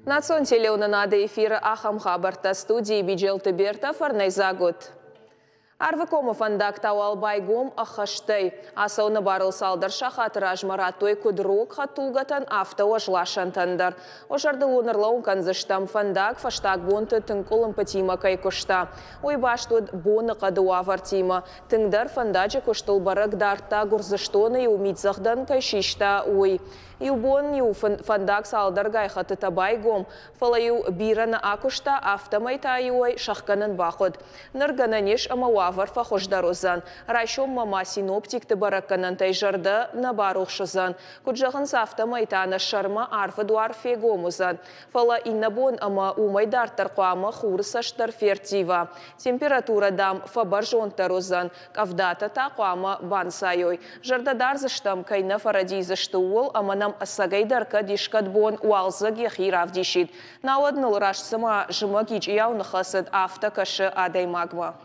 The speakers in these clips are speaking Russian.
Национ телеунанады эфиры Ахам Хабарта студии Биджелты Берта Фарнайзагут. Арвыкома фандак тауалбайгом ахаштай. Асауны барыл салдар шахатыраж маратой кудрок хатулгатан автоажлашантандар. Ожарды лунарлаун канзыштам фандак фаштак бонты тынкулым патима кай кушта. Ой баштуд боны кадуа вартима. Тыңдар фандаджи куштул барак дарта гурзыштоны и умидзахдан кай шишта ой. Юбон ю фандак салдар гайхаты табайгом. Фалаю бирана акушта автомайтайуай шахканын бахуд. Ныргананеш амауавар фахождарузан. Райшом мама синоптик тыбаракканан тайжарды набарухшызан. Куджағын автомайтаны шарма арфы дуар фегомузан. Фала иннабон ама умайдартар қуамы хурсаштар фертива. Температура дам фабаржонтарузан. Кавдата та қуамы бансайой. Жардадарзыштам кайна фарадизышты уол амана асагайдарка дишкадбон уалзаг яхирав дишит. Науаднул рашсама жымагич яунахасад автокашы адаймагма.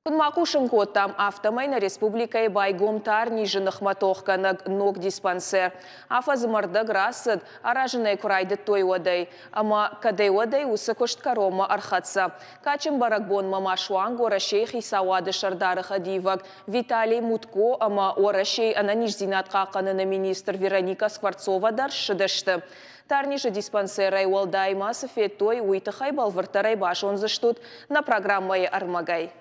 Кунмакушын коттам автомайна республикай байгом тарни жынықматоққаныг ног диспансер. Афазымарды грасыд аражынай курайды той одай. Ама кадай одай усы кошт карома архатса. Качым баракбон мама шуан горашей хисауады шардары хадивак. Виталий Мутко ама орашей ананиш зинатқа қанына министр Вероника Скворцова дар шыдышты. Тарниже диспансерай уалдайма сафеттой уйтахай балвартарай башон заштут на программай армагай.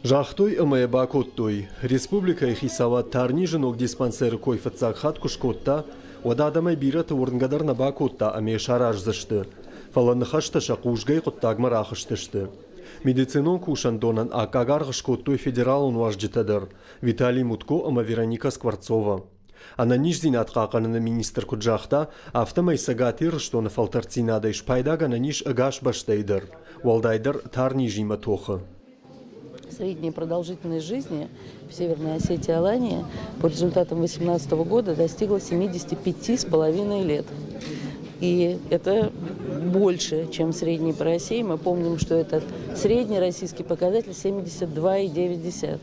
Жахтой ымая бакоттой. Республика и хисава тарниженок диспансер койфатсак хат кушкотта, одадамай бирата урнгадар на бакотта аме шараж зашты. Фаланхашта шакужгай коттагмар ахыштышты. Медицинон кушандонан акагар гышкоттой федералун важджитадыр. Виталий Мутко ама Вероника Скворцова. Она нижзин атқақанына министр куджахта автомай сагатир, что на фалтарцинада шпайдага на ниж агаш баштайдыр. Валдайдыр тарнижима тоха. Средняя продолжительность жизни в Северной Осетии и Алании по результатам 2018 года достигла 75,5 лет. И это больше, чем средний по России. Мы помним, что этот средний российский показатель 72,9.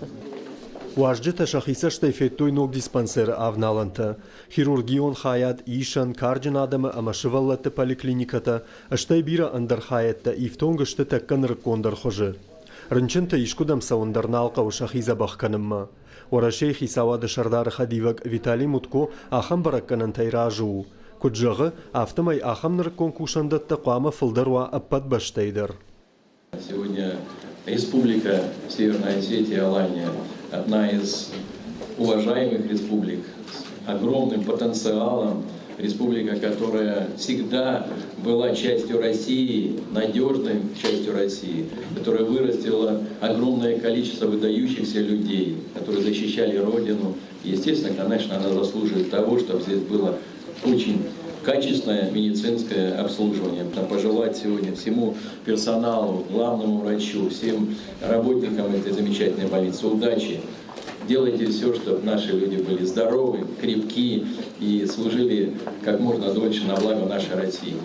Важджета шахиса штайфеттой ног диспансер авналанта. Хирургион хаят ишан карджин адама амашываллата поликлиниката, аштайбира андар хаятта ифтонгышты такканыр кондар хожы. Рынчынта ишкудам сауындарналқа ушахиза баққанымма. Орашей хисавады шардары хадивак Виталий Мутко ахам баракканын тайражу. Куджағы автомай ахамныр конкушандатта қуама фылдаруа аппат баштайдыр. Сегодня республика Северная Осетия и Алания одна из уважаемых республик с огромным потенциалом. Республика, которая всегда была частью России, надежной частью России, которая вырастила огромное количество выдающихся людей, которые защищали Родину. И, естественно, конечно, она заслуживает того, чтобы здесь было очень качественное медицинское обслуживание. Пожелать сегодня всему персоналу, главному врачу, всем работникам этой замечательной больницы удачи. Делайте все, чтобы наши люди были здоровы, крепки и служили как можно дольше на благо нашей России.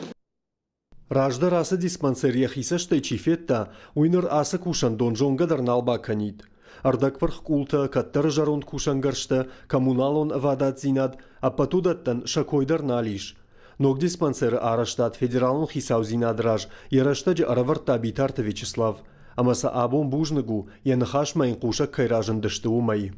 Ражда раса диспансерия хиса штай чифетта, уйнер аса кушан донжонга дарналба канит. Ардакварх култа каттар жарон кушангаршта, коммуналон вадат зинад, а патудаттан шакойдар налиш. Ног диспансер араштат федералон хисау зинадраж, яраштаджи араварта битарта Вячеслав. Амаса абон бужнагу, я нахашма инкуша кайражен дыштыумай.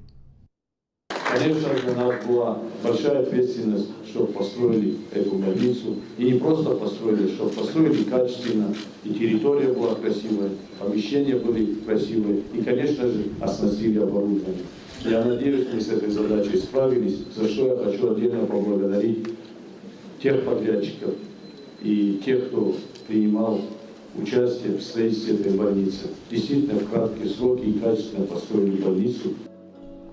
Конечно, для нас была большая ответственность, что построили эту больницу. И не просто построили, что построили качественно. И территория была красивая, помещения были красивые. И, конечно же, оснастили оборудование. Я надеюсь, мы с этой задачей справились, за что я хочу отдельно поблагодарить тех подрядчиков и тех, кто принимал участие в строительстве этой больницы. Действительно, в краткие сроки и качественно построили больницу.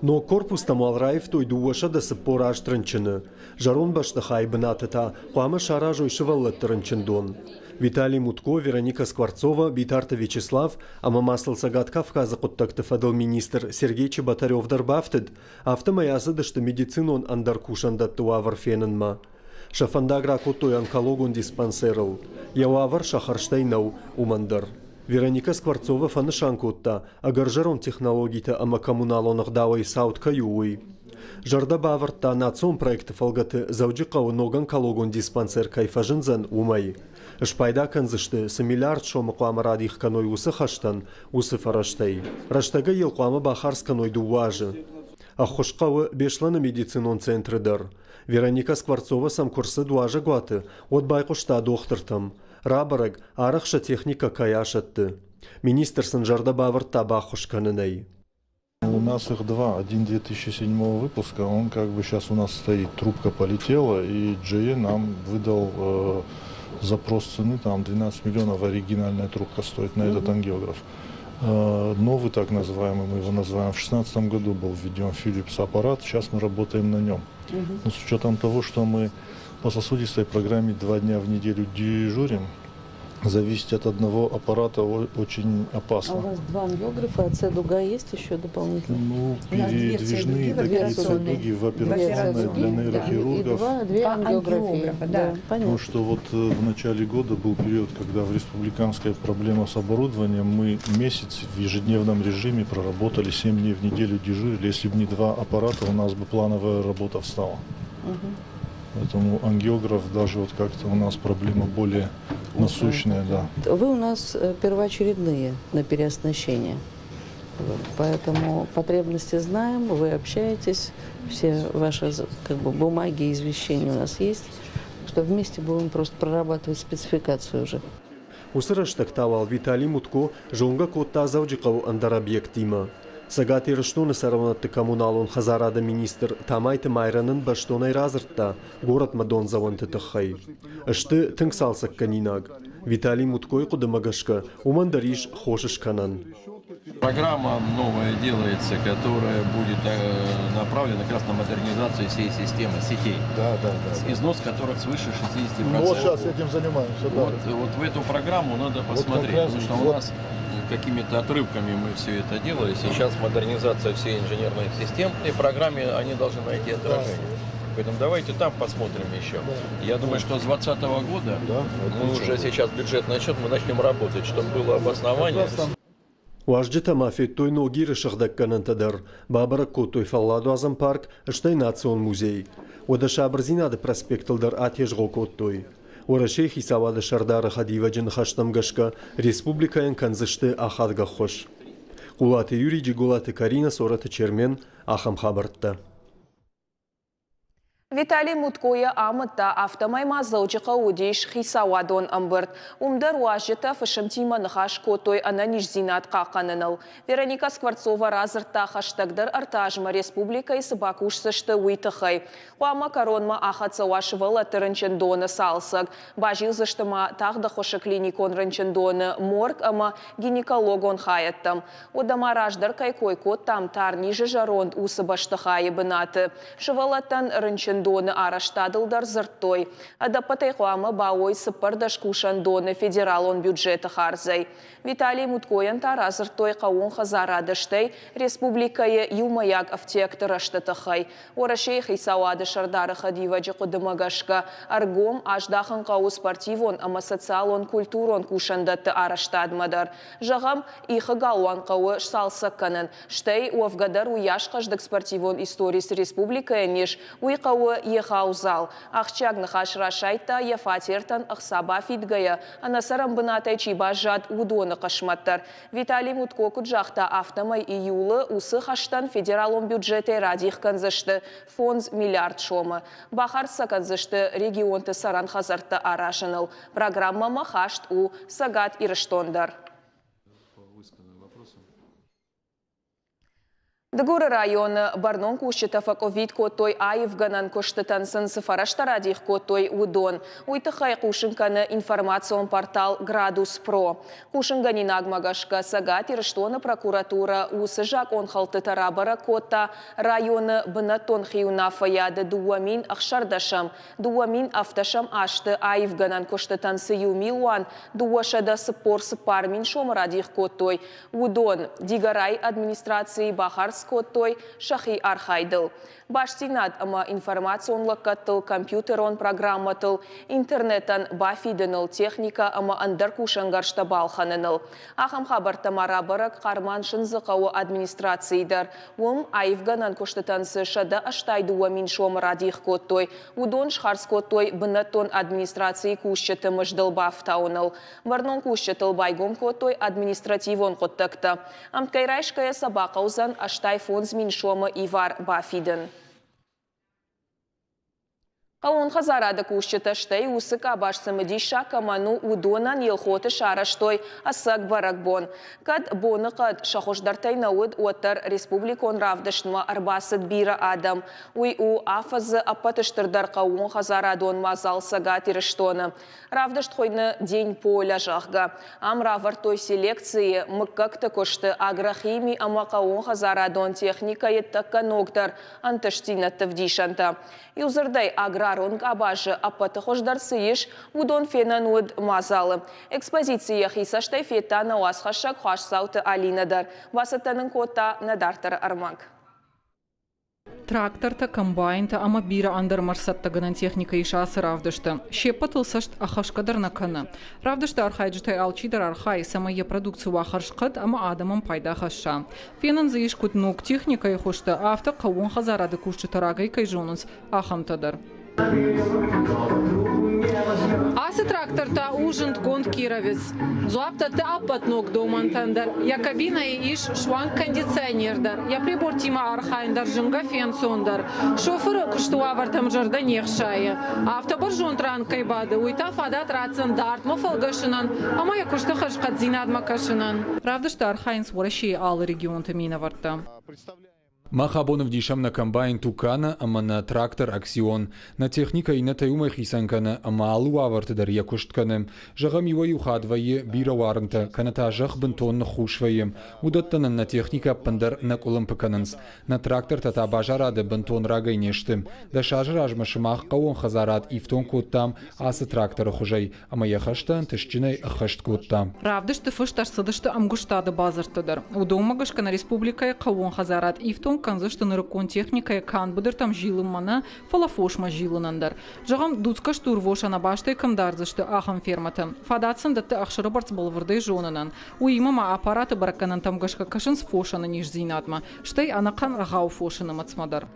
Но корпус тамалраев той дуаша да сапораж трынчыны. Жарон башты хайбынатыта, қуамы шаражой шываллы трынчындон. Виталий Мутко, Вероника Скворцова, Битарта Вячеслав, ама масыл сагат Кавказа құттақты фадыл министр Сергей Чеботарев дарбафтыд, автомаясы дышты медицинон андар кушандатты уавар фенынма. Шафандагра коттой онкологон диспансерл. Явавар шахарштейнау умандыр. Вероника Скворцова фанышан котта, агаржарон технологийта ама коммуналонық давай саутка юуи. Жарда баварта национ проекты фалгаты зауджиқау ноган кологон диспансер кайфажынзан умай. Шпайда канзышты с миллиард шомықу амарадих каной усы хаштан, усы фараштай. Раштага елқуамы бахарс каной дуажы. Ахушқауы бешланы медицинон центрыдыр. Вероника Скворцова сам курсы дуажы гуаты, от байқушта доқтыртым. Рабараг арақша техника каяшатты. Министр Санжарда баварта бахушканынай. У нас их два. Один 2007 выпуска, он как бы сейчас у нас стоит, трубка полетела, и GE нам выдал запрос цены, там 12 миллионов оригинальная трубка стоит на этот ангиограф. Новый, так называемый, мы его называем, в 2016 году был введен Philips аппарат, сейчас мы работаем на нем. Но с учетом того, что мы по сосудистой программе 2 дня в неделю дежурим, зависеть от одного аппарата очень опасно. А у вас 2 ангиографа, а С-дуга есть еще дополнительно? Ну, передвижные такие С-дуги в операционной для нейрохирургов. Две ангиографии, да. Потому что вот в начале года был период, когда в республиканской проблема с оборудованием, мы месяц в ежедневном режиме проработали, 7 дней в неделю дежурили. Если бы не 2 аппарата, у нас бы плановая работа встала. Поэтому ангиограф даже вот как-то у нас проблема более насущная, да. Вы у нас первоочередные на переоснащение, поэтому потребности знаем, вы общаетесь, все ваши бумаги и извещения у нас есть, что вместе будем просто прорабатывать спецификацию уже. Усырыштактавал Виталий Мутко жонга котта завджикау андар объектима. Сагати рыштоны саравнатты коммуналон хазарада министр Тамайты Майранын баштонай разыртта город Мадон заванты тахай. Ашты тыңсалсак канинаг. Виталий Муткой кудымагашка умандариш хошишканан. Программа новая делается, которая будет направлена как раз на модернизацию всей системы сетей. Да. Износ которых свыше 60%. Ну, вот сейчас этим занимаемся. Да. Вот в эту программу надо посмотреть, потому что у нас какими-то отрывками мы все это делали. Сейчас модернизация всей инженерных систем, и в программе они должны найти отражение. Поэтому давайте там посмотрим еще. Я думаю, что с 2020 года мы уже сейчас бюджетный отчет, мы начнем работать, чтобы было обоснование. Уажджита мафеттой ноги рышахдакканантадар. Бабара коттой фалладу азам парк, аштай национ музей. Одаша абрзинады проспекталдар атежго коттой. Орашей хисавады шардары хадиваджин хаштамгашка республикаян канзышты ахадга хош. Кулаты Юрий Джигулаты Карина Сораты Чермен ахам хабартта. Виталий Муткоя амытта автомайма заучыға удейш хисавадон амбырт. Умдар уажыта фашымтима нахаш котой ананиш зинат қақаныныл. Вероника Скворцова разырта хаштагдар артажма республика и сыбакуш сышты уйтықай. Уама коронма ахатса уашывала тырынчын доны салсыг. Бажил зыштыма тағда хошы клиникон рынчын доны морг ама гинекологон хаяттым. Удама раждар кайкой кот там тарнижы жаронд усы баштықайы бынаты. Шывалаттан рынчын доны араштадылдар зырттой. Адапатай хуама бауой сыпырдаш кушан доны федералон бюджеты харзай. Виталий Муткоян тара зырттой қауын хазарадыштай республикае юмаяк автектораштатахай. Орашей хисауады шардары хадиваджи қудымагашка аргом аждахын қау спортивон ама социалон культурон кушандатты араштадмадар. Жағам ихы галуан қауы салсакканын. Штай уавгадар уяш қаждық спортивон историс республикае неш уй қауы ехаузал. Ахчагны хашрашайта ефатертан ахсаба фидгая. Анасарам бынатай чиба жад удоны қашматтар. Виталий Мутко куджахта автомай июлы усы хаштан федералон бюджеты радих канзышты фонд миллиард шомы. Бахарса канзышты регионты саран хазарты арашыныл. Программа махашт у сагат ирыштондар. Дгуры районы барнон кушчетафа ковид котой айывганан коштытансын сыфараштарадих котой удон. Уйтыхай кушынканы информацион портал Градус Про. Кушынганин агмагашка сагат ирыштоны прокуратура усы жак он халты тарабара кота районы бынатон хиунафа яды дуамин ахшардашам. Дуамин авташам ашты айывганан коштытансы юмилуан дуашада сыпор сыпармин шомарадих котой удон. Дигарай администрации Бахарс коттой Шахи Архайдыл. Баштинат ама информационлық каттыл, компьютерон программатыл, интернетан бафиденыл техника ама андыр кушангаршта балханыныл. Ахам хабарта марабарак қарман шынзықауы администрацийдар. Ум айывганан куштатансы шада аштайдуа миншом радих коттой. Удон шхарс коттой бынаттон администрации кушчаты мыждыл бафтауныл. Варнон кушчатыл байгом коттой административон коттакта. Амкайрайшкая сабақаузан аштай фонз миншомы ивар бафиден. Қауын қазарады кушчаташтай усык абашсымыди шакаману удонан елхоты шараштой асак баракбон. Кад боны қад шахушдартай науд отыр республикон равдышнма арбасыд бира адам. Уй у афазы апатыштырдар қауын қазарадон мазал сага тирыштоны. Равдышт хойны день поля жағға. Ам равартой селекции мыккакты кошты агрохими ама қауын қазарадон техника еттакка ноктар антыштинатты вдишанта. Юзырдай аграронг абажы апаты хождарсыйыш удон фенан уд мазалы. Экспозиция хисаштай фета на уасхашак хашсауты алинадар. Васатанын кота надартар армак. Тракторта, комбайнта, ама бира андыр марсаттагынан техника ишасы равдышты. Шепатылсашт ахашкадар наканы. Равдышты архайджытай алчидар архай самая продукцию ахаршқыд, ама адамам пайда хаша. Фенан заишкут нук техника и хушты авто қауын хазарады кушчы тарагай кайжонынс ахамтадар. Асы тракторта ужинт гонт кировец. Зуапта ты апат ног домантандар. Я кабина и иш шванг кондиционердар. Я прибор тима архайндар жинга фенсондар. Шофер куштуа вартам жарда нехшая. Автобор жонтран кайбады. Уйта фадат рацандарт мофалгашинан. Ама я кушта хашкат зинад макашинан. Правда, что архайнс воращи ал регион тамина варта. Махабонов дишам на комбайн тукана, ама на трактор аксион, на техника и на таюма хисанкана, ама алуа вартадар якушткаnem, жагам его юхадвае бира варнта, каната жах бентон на хушваем, удаттанан на техника пандар на кулымпакананс, на трактор тата бажарады бентон рагай нештым, да шажраж машимах каон хазарат и в тон коттам, асы трактора хужай, ама яхаштан тышчинай ахашт коттам. Правда, что фышташ садышты амгуштады базартадар. Удомагашка на республика каон хазарат и в тон канзышты нырыкон техника кан будыр там жилым мана фалафошма жилынандар. Жагам дуцка штурвоша на баштай камдарзышты ахам фермата. Фадатсын датты ахшыры барцбалвырдай жонынан. Уимама аппараты бараканан там гашка кашын сфошаны ниш зинатма. Штай анакан рагау фошаны мацмадар.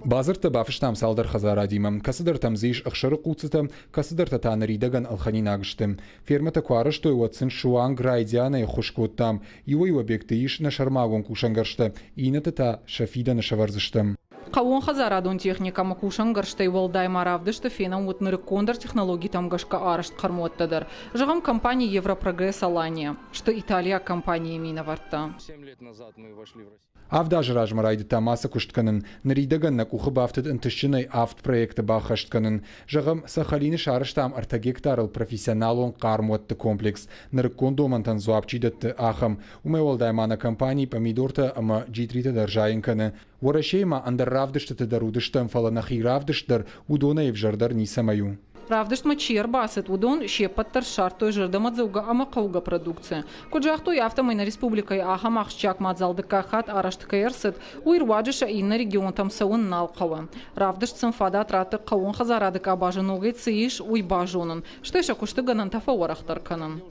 Базарта бафштам салдар хазарадимам, касыдар там зиш ахшыры куцытам, касыдар татаны ридаган алхани нагштым. Фермата куарыштой уатсын шуанг райдиана и хушкоттам, его объекты иш на шармагон кушангаршта, и на тата шафида на шаварзыштам. Қауын хазарадон техника макушан гарштай валдай маравдышты фенам утныры кондар технологии там гашка арышт қармуаттадар. Жагам компания Европрогресс Алания, что Италия компания мина варта. 7 лет назад мы вошли в Россию. Авдаж ражмарайды тамаса куштканын, наридаган на кухы бафтыд антышчыной авт проекта бахаштканын. Жагам Сахалины шарыштам артагектарыл профессионалон қармуатты комплекс. Нарыкон домантан зуапчидатты ахам. Умай валдаймана компании помидорта ама джитрита даржайынканы. Ворашейма андыр равдышты дарудыштам фаланахи равдыштар удона евжардар нисамаю. Равдышт мачер басет удон шепаттар шартой жырда мадзауга ама қауга продукция. Коджахтой автомайна республикай аха махчак мадзалды кахат араштыка ерсет уйрваджыша инна регион там сауын налқава. Равдышт сымфада траты қауын хазарады кабажы ногай цыиш уйбажонын. Штайша кушты ганан тафа варахтарканын.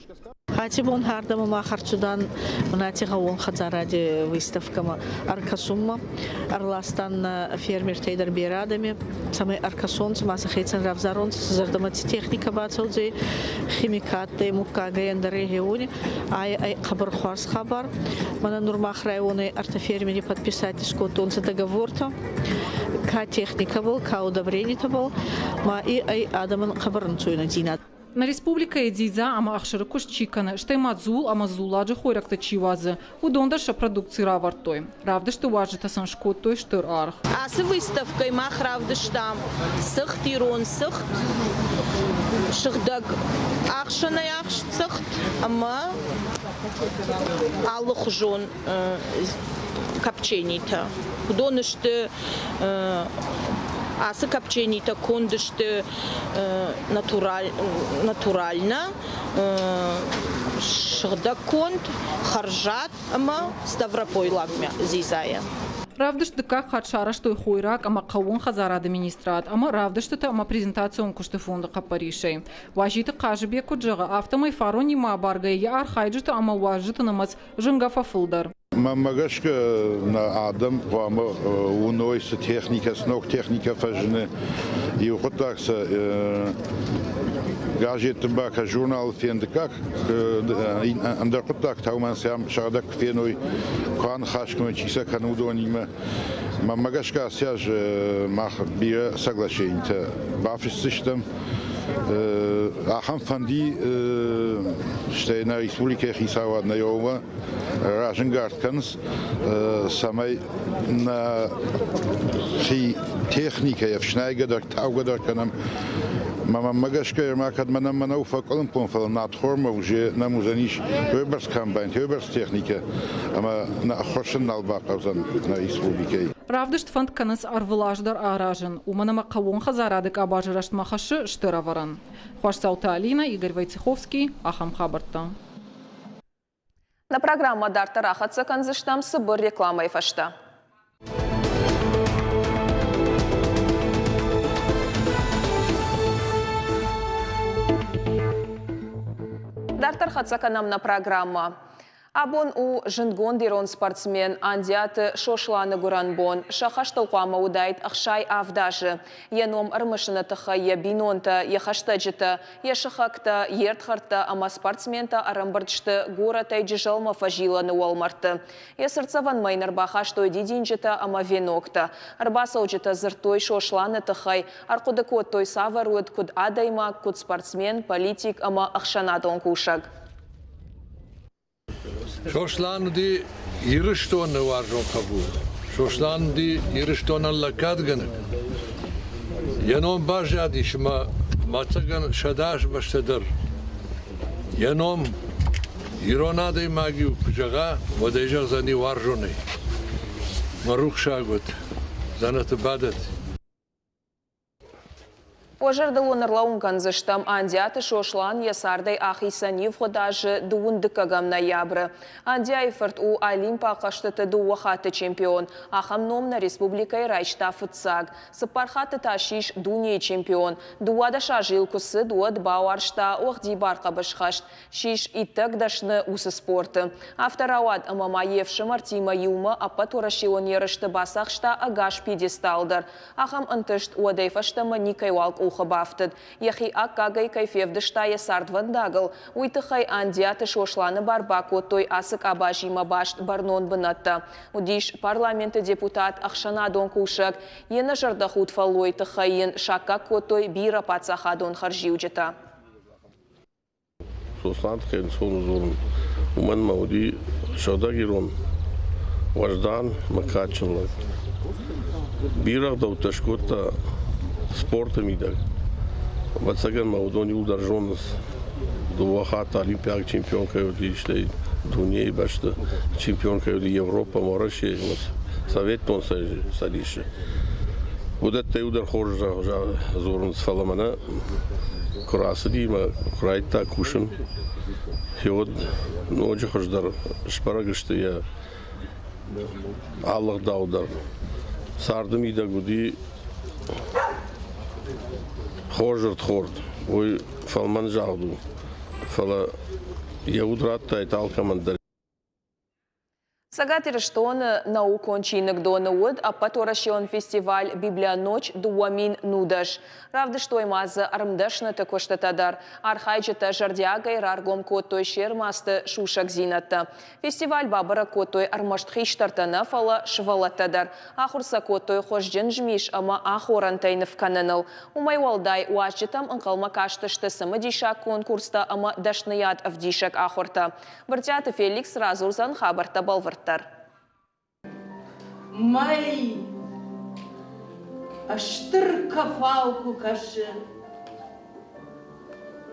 Хатибон хардама махарчудан мнати қауын хазаради выставкама аркасумма. Арластан фермер тейдер бирадами. Самый аркасон самаса хейцен равзарон зардамати техника бацалджи химикаты муккагенда регионе ай хабар хварс хабар. Мана нурмах районы артефермери подписать скотонца договор-то. Ка техника был, ка удобрение-то был. Ма и ай адаман хабарн цуйна динат. На республика Эдиза ама ахшыры куш чиканы, штай мадзул ама зуладжы хойракта чивазы. Удондарша продукции равартой. Равдышты важыта сан шкоттой штыр арх. Асы выставкой мах равдыштам. Сых тирон, сых шыхдаг ахшанай ахшцых, ама аллых жон копчений-то. Удонышты асы копчений-то кондышты натурально, шыгда конд, харжат, ама ставропой лагмя зизая. Равдыш дыкак хатшараш той хойрак, ама қауын хазар администрат, ама равдыштыты ама презентацион кушты фонды қапаришей. Важиты қажыбе күджіға автомай фарони ма баргай архайджыты ама важыты намаз жынгафа фылдар. Мамагашка на Адам, вама унойся техника, сног техника фажны, и ухотакса газет табака журнал фендекак, андакутак тауман сам шадак феной кан хашкой чиса канудонима. Мамагашка сяж мах бия соглашение, бафистsystem. Ахам фанди что на республике Хисава на Йова Раженгартканс самой на техника я в Шнайгадах Таугадахканам мама магашка макад манам манауфа колумпон фал на тхорма уже на музаниш Höbers комбайн Höbers техника ама на хоршен налбақавзан на республике. Равдышт фанд каныс арвылаждар аражын. Уманама қауын хазарадык абажырашт махашы штыраваран. Хуашсаута Алина, Игорь Войцеховский, Ахам Хабарта. На программа Дарта Рахатса канзыштам сыбыр реклама ефашта. Дартар Хацаканам на программа. Абон у жингон дирон спортсмен андиаты шошланы гуранбон. Шахашталқуама удайт ахшай авдажы. Еном армышыны тыха ебинонта, ехаштаджыта, ешахакта, ертхарта, ама спортсмента арамбырчты гура тайджы жалма фажиланы уалмарты. Есырцаван майнар бахаштой дидинджыта, ама венокта. Арбасауджыта зыртой шошланы тыхай. Аркуды код той саваруд, куд адайма, куд спортсмен, политик, ама ахшанадон кушаг. Шошлан ди ирыштоны варжон кабу. Шошлан ди ирыштоны лакадганы. Яном бажади шма мацаган шадаш баштадыр. Яном иронады магию кужага водежа зани варжоны. Марух шагут. Занаты бадат. Пожарды лонарлаун канзыштам андиаты шошлан ясардай ахисани входажы дуындыкагам ноябры. Андиайфорт у Олимпа қаштыты дуахаты чемпион. Ахам номна республикай райчта футсаг. Сыпархаты ташиш дуне чемпион. Дуада шажил кусы дуад бауаршта уахди барқа башхашт. Шиш итак дашны усы спорты. Авторауад амамаевши Мартима Юма апат урашион ерышты басақшта агаш пьедесталдар. Ахам антышт уадайфаштама никайвалк ухабафтыд. Яхи аккагай кайфевдышта ясард вандагыл. Уйтыхай андиаты шошланы барбако той асык абажима башт барнон бынатта. Удиш парламенты депутат Ахшана дон кушак. Ена жардахут фалой тыхайын шакка котой бира пацахадон харжиуджета. Шосланд кен сон зорун. Уман мауди шадагирон. Важдан макачынлы. Бирах да уташкота спортом идаг. Вацаган маудони ударжонас дуахата олимпиак чемпионка юди шлей дуне башта чемпионка юди Европа мораши совет тон садише. Удат те удар хоржа зорун сфаламана красди ма крайта кушен. Ход ноджи хождар шпарагышты я Аллах даудар. Сардым идагуди Хоржерт хорд, ой фалман жалду, фала яудратта и талкамандар. Сагатир штоны наукончинок доны уд, а поторащен фестиваль Библия ночь дуамин нудаш. Равды что имазы армдашны такоштатадар. Архайджета жардиагай раргом котой шермасты шушак зинатта. Фестиваль бабара котой армаштхиштартана фала швалаттадар. Ахурса котой хожджен жмиш, ама ахорантайнов кананал. Умайвалдай уажджетам анкалма каштышты самадиша конкурста, ама дашныят авдишак ахорта. Бартяты Феликс Разурзан хабарта балварт. Май аштыр кафалку каши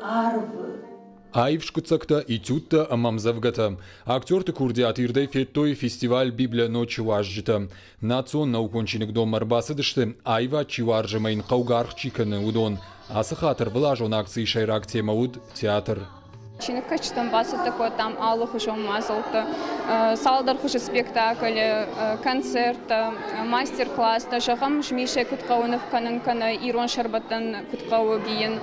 арвы. Айвшкуцакта и тютта амамзавгата. Актерты курдиатирдай феттой фестиваль Библия ночи важжита. Национ наукончиник дом арбасыдышты айва чиваржамайн қаугарх чиканы удон. Асы хатыр влажон акции шайрак темауд театр. Чиник качтан басу такой там аллу хушом мазалты, салдар хуш спектакль, концерт, мастер-класс, тажагам жмише куткаунов кананкана Ирон Шарбатан куткаугиен.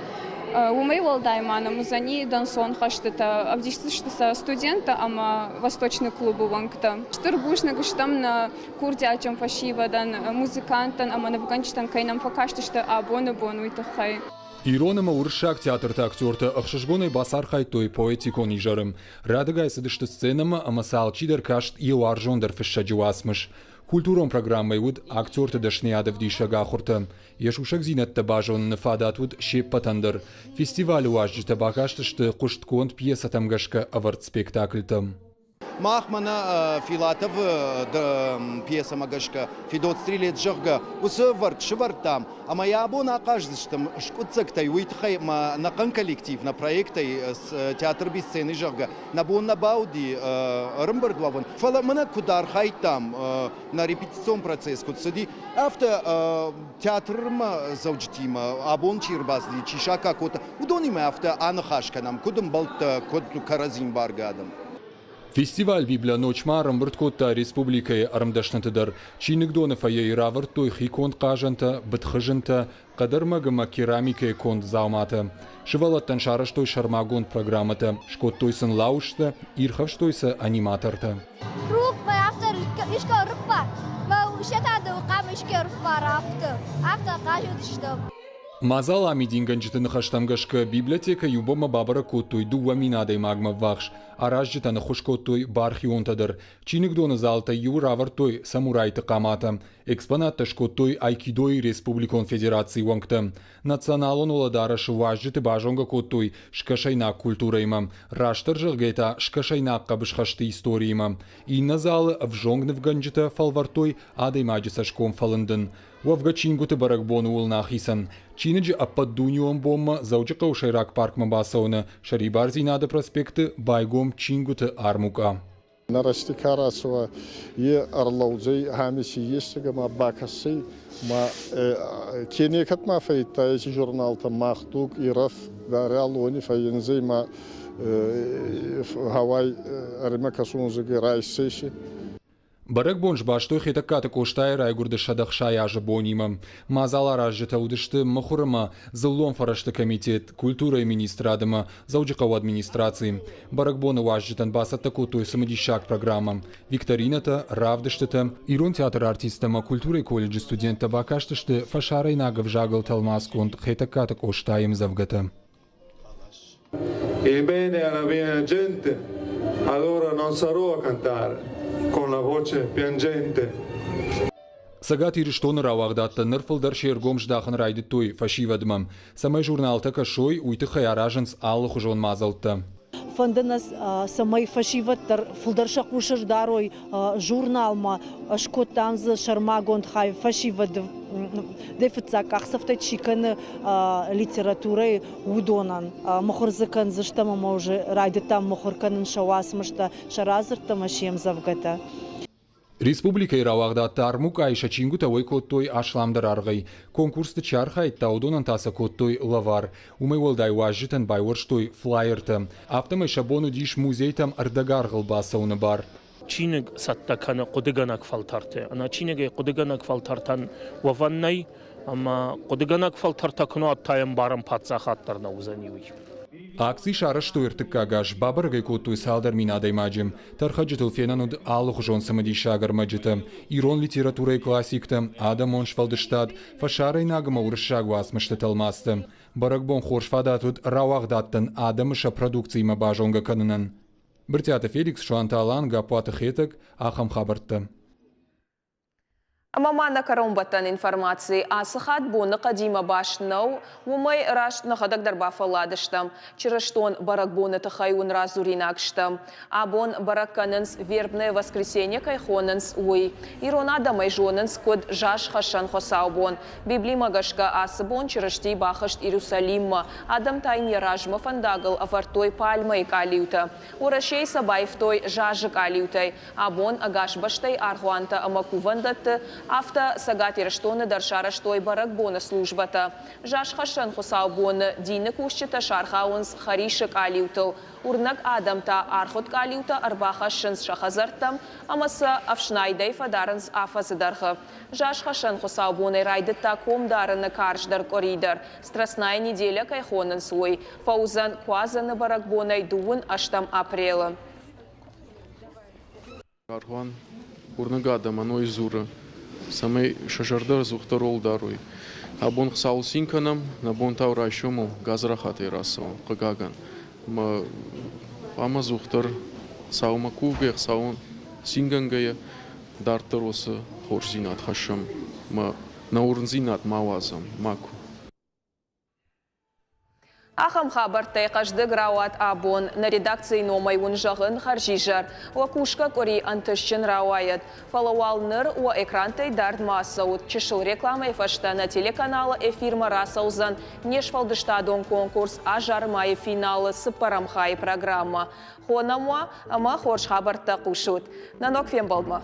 Умей волдаймана музани дансон хаштата, авдиштыштыса студента, ама восточный клуб вангта. Штырбушна гыштам на курде ачам фашивадан музыкантан, ама на вганчтан кайнам факаштышта абоны бонуйтахай. Ироныма уршак театрта актерта ахшашгоной басар хайтой поэтикон ижарым. Радыгай сыдышты сценама, ама салчидер кашт иуаржондер фешаджуасмыш. Культурон программой уд актерта дашниадов дишага хурта. Ешушак зинетта бажон нафадат шеппатандыр. Фестиваль уажджита багаштышты куштконт пьеса тамгашка аварт спектакльтам. Махмана Филатов пьеса магашка Федот стрелет жахга усварк швартам, а моя абона каждым шкуцектай уитхай на коллектив на проекте с театр без сцены жахга на бонна бауди рымберглаван фаламана кудар хайтам на репетиционный процесс куцеди авто театрма заучтима абон чирбазли чишака кота удонима авто анхашка нам кудым балта код каразин баргадам. Фестиваль Библия ночь марам бұрткотта республикая арымдашнатыдар. Чиник донов аяй равыр той хиконт қажанта, бітхыжынта, қадырмагыма керамика конт заумата. Шывалаттан шараштой шармагонт программата, шкот тойсын лаушта, ирхав тойсы аниматорта. Рук май автор ишка рукпа, ма ушетады уқам ишке рукпа рафты, автор қажудыштым. Мазал амидинганжитын хаштамгашка библиотека юбома бабара коттой дуа минадай магма вахш, аражжитаны хушкоттой бархионтадыр. Чиник доны залта юравартой самурайты камата. Экспонатта шкоттой айкидой Республикон Федерации вангта. Националон оладарашы важжиты бажонга коттой шкашайнак культурайма. Раштар жыргайта шкашайнакка бышхашты историйма. Инна залы вжонгны вганжита фалвартой адай маджиса шком фалындын. Вавга чингуты баракбону улнахисан. Чиныджи аппаддунион бомма заучы каушайрак парк мабасауна. Шарибарзи нада проспекты байгом чингуты армука. Нарасти карасова е арлаудзей хамиси естігі ма бакасы ма кенекат ма фейта эти журналта махтук ирав реалони фейнзей ма Хавай аримакасунзыгы райсейши. Барак бонж баштой хитаката коштай райгурды шадахшай ажы бонима. Мазала разжита удышты махурыма зыллон фарашты комитет культура и министрадыма заучыкау администрации. Барак боны важжитан басатта кутой самодищак программа. Викторината, равдыштыта, ирон театр артистама культура и колледжи студента бакаштышты фашарай нагав жагал талмасконт хитаката коштаем завгата. Ebbene, alla mia gente, allora non sarò a cantare con la voce piangente. Сагат ириштон рауагдатта нырфылдар шергом ждахан райды той фашивадмам. Самай журналта кашой уйты хаяражанс аллы хужон мазалтта. Фандынас самай фашиваттар фылдарша кушыр дарой журналма шкоттанзы шармагонт хай фашивад дефицак ахсафта чиканы литературой удонан. Мохорзыкан заштама може райдытам мохорканын шавасмышта шаразыртама шем завгата. Республика Ирауагдатта армук айша чингута ой коттой ашламдар аргай. Конкурсты чархай таудонан таса коттой лавар. Умай волдай важжитан байворштой флайерта. Автомай шабону диш музейтам ардагаргал басауны бар. Чинег саттакана кодыганак фалтарте. Ана чинеге кодыганак фалтартан ваваннай, ама кодыганак фалтартакно аттайым барым патсахаттарна узаниуй. Акций шараш туиртыкка гаш бабаргай коттой салдар минадай маджим. Тархаджитыл фенануд аллы хужон самади шагар маджита. Ирон литературай классикта, адамон швалдыштад, фашарай нагама уршагу асмышты талмасты. Баракбон хоршфадатуд рауагдаттан адамыша продукцийма бажонга канынан. Біртяты Феликс Шуанталан гапуаты хетак ахам хабартты. Мамана каромбаттан информации асыхат боны қадима башнау, умай рашт нахадагдар бафаладыштам, чираштон барак боны тахайун разуринакштам, абон баракканынс вербное воскресенье кайхонынс уй, иронадамай жонынс код жаш хашан хосаубон, библи магашка асыбон чирашти бахашт Иерусалимма, адам тайни ражма фандагал авартой пальмай калиута, урашей сабайфтой жажы калиутай, абон агаш баштай архуанта амакувандатты, Авто сагат ирштоны даршара штой барак боны службата. Жаш хашан хусау боны дины кушчета шархаунс харишек алиутыл. Урнак адамта архот калиута арба хашан шахазартам, амаса авшнайдай фадаранс афазыдархы. Жаш хашан хусау боны райдыта комдарыны карждар коридор. Страстная неделя кайхонын свой. Фаузан квазаны барак бонай дуын аштам апрелы. Архуан урнагада маной зура. Самый шажардар зухтарол даруй. Абон хсаул синканам, набон таура шуму газрахаты расу, кагаган. Ама зухтар саума кубех саун сингангая дартаросы хорзинат хашам. Наурнзинат мавазам маку. Ахам хабартай каждый грауат абон на редакции номай унжагын харжижар. Уакушка кори антышчен рауает. Фалауалныр у экрантай дард массаут. Чешил рекламой фашта на телеканала эфир марасаузан. Нешфалдыштадон конкурс ажармай финалы с парамхай программа. Хонамуа ама хорш хабарта кушут. Нанок фембалма.